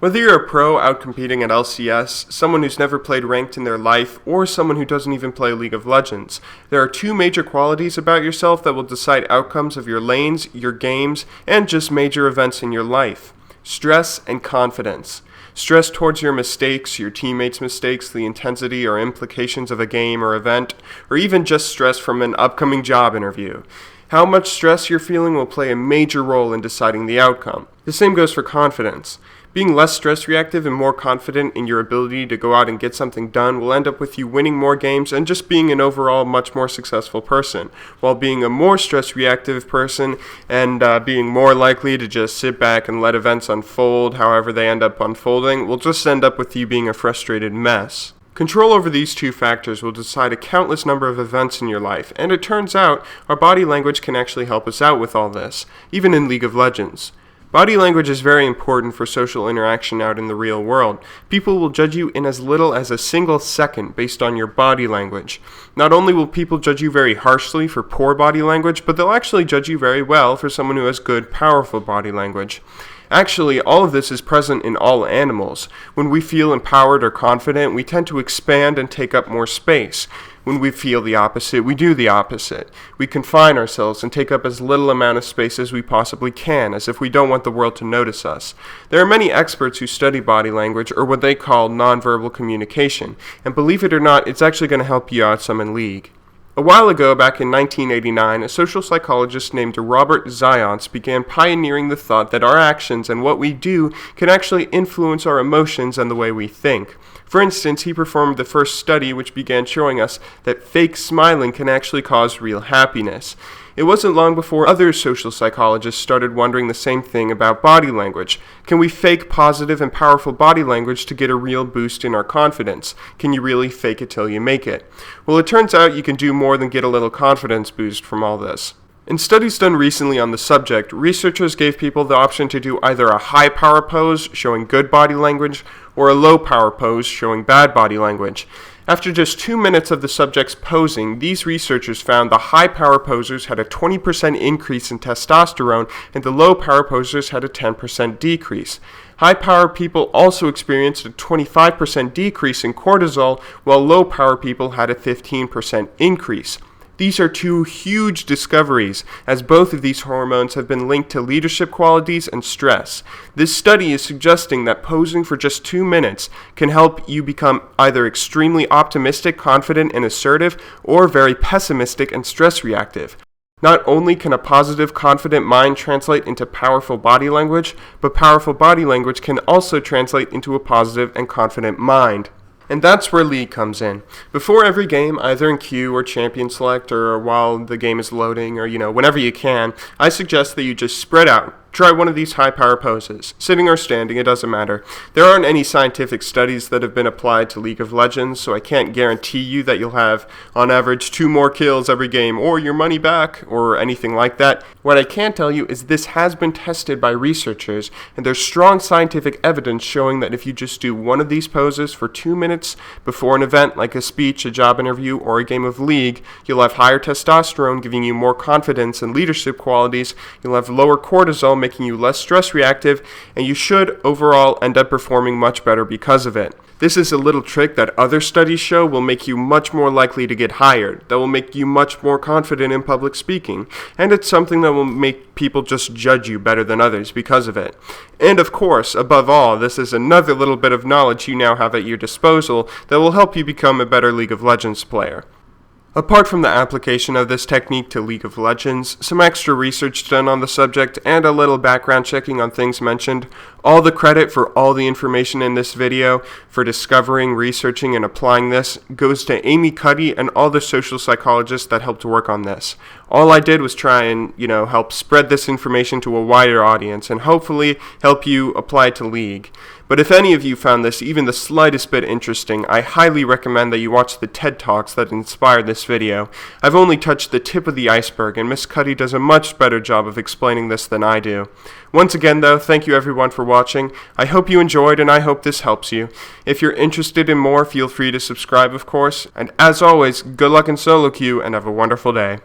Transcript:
Whether you're a pro outcompeting at LCS, someone who's never played ranked in their life, or someone who doesn't even play League of Legends, there are two major qualities about yourself that will decide outcomes of your lanes, your games, and just major events in your life: stress and confidence. Stress towards your mistakes, your teammates' mistakes, the intensity or implications of a game or event, or even just stress from an upcoming job interview. How much stress you're feeling will play a major role in deciding the outcome. The same goes for confidence. Being less stress reactive and more confident in your ability to go out and get something done will end up with you winning more games and just being an overall much more successful person, while being a more stress reactive person and being more likely to just sit back and let events unfold however they end up unfolding will just end up with you being a frustrated mess. Control over these two factors will decide a countless number of events in your life, and it turns out our body language can actually help us out with all this, even in League of Legends. Body language is very important for social interaction out in the real world. People will judge you in as little as a single second based on your body language. Not only will people judge you very harshly for poor body language, but they'll actually judge you very well for someone who has good, powerful body language. Actually, all of this is present in all animals. When we feel empowered or confident, we tend to expand and take up more space. When we feel the opposite, we do the opposite. We confine ourselves and take up as little amount of space as we possibly can, as if we don't want the world to notice us. There are many experts who study body language, or what they call nonverbal communication, and believe it or not, it's actually going to help you out some in League. A while ago, back in 1989, a social psychologist named Robert Zions began pioneering the thought that our actions and what we do can actually influence our emotions and the way we think. For instance, he performed the first study which began showing us that fake smiling can actually cause real happiness. It wasn't long before other social psychologists started wondering the same thing about body language. Can we fake positive and powerful body language to get a real boost in our confidence? Can you really fake it till you make it? Well, it turns out you can do more than get a little confidence boost from all this. In studies done recently on the subject, researchers gave people the option to do either a high power pose showing good body language or a low power pose showing bad body language. After just 2 minutes of the subjects posing, these researchers found the high power posers had a 20% increase in testosterone and the low power posers had a 10% decrease. High power people also experienced a 25% decrease in cortisol, while low power people had a 15% increase. These are two huge discoveries, as both of these hormones have been linked to leadership qualities and stress. This study is suggesting that posing for just 2 minutes can help you become either extremely optimistic, confident, and assertive, or very pessimistic and stress reactive. Not only can a positive, confident mind translate into powerful body language, but powerful body language can also translate into a positive and confident mind. And that's where League comes in. Before every game, either in queue or champion select or while the game is loading or, whenever you can, I suggest that you just spread out. Try one of these high power poses. Sitting or standing, it doesn't matter. There aren't any scientific studies that have been applied to League of Legends, so I can't guarantee you that you'll have, on average, 2 more kills every game or your money back or anything like that. What I can tell you is this has been tested by researchers, and there's strong scientific evidence showing that if you just do one of these poses for 2 minutes before an event like a speech, a job interview, or a game of League, you'll have higher testosterone, giving you more confidence and leadership qualities. You'll have lower cortisol, making you less stress reactive, and you should overall end up performing much better because of it. This is a little trick that other studies show will make you much more likely to get hired, that will make you much more confident in public speaking, and it's something that will make people just judge you better than others because of it. And of course, above all, this is another little bit of knowledge you now have at your disposal that will help you become a better League of Legends player. Apart from the application of this technique to League of Legends, some extra research done on the subject, and a little background checking on things mentioned, all the credit for all the information in this video for discovering, researching, and applying this goes to Amy Cuddy and all the social psychologists that helped to work on this. All I did was try and, help spread this information to a wider audience and hopefully help you apply it to League. But if any of you found this even the slightest bit interesting, I highly recommend that you watch the TED Talks that inspired this video. I've only touched the tip of the iceberg, and Miss Cuddy does a much better job of explaining this than I do. Once again, though, thank you everyone for watching. I hope you enjoyed, and I hope this helps you. If you're interested in more, feel free to subscribe, of course. And as always, good luck in solo queue, and have a wonderful day.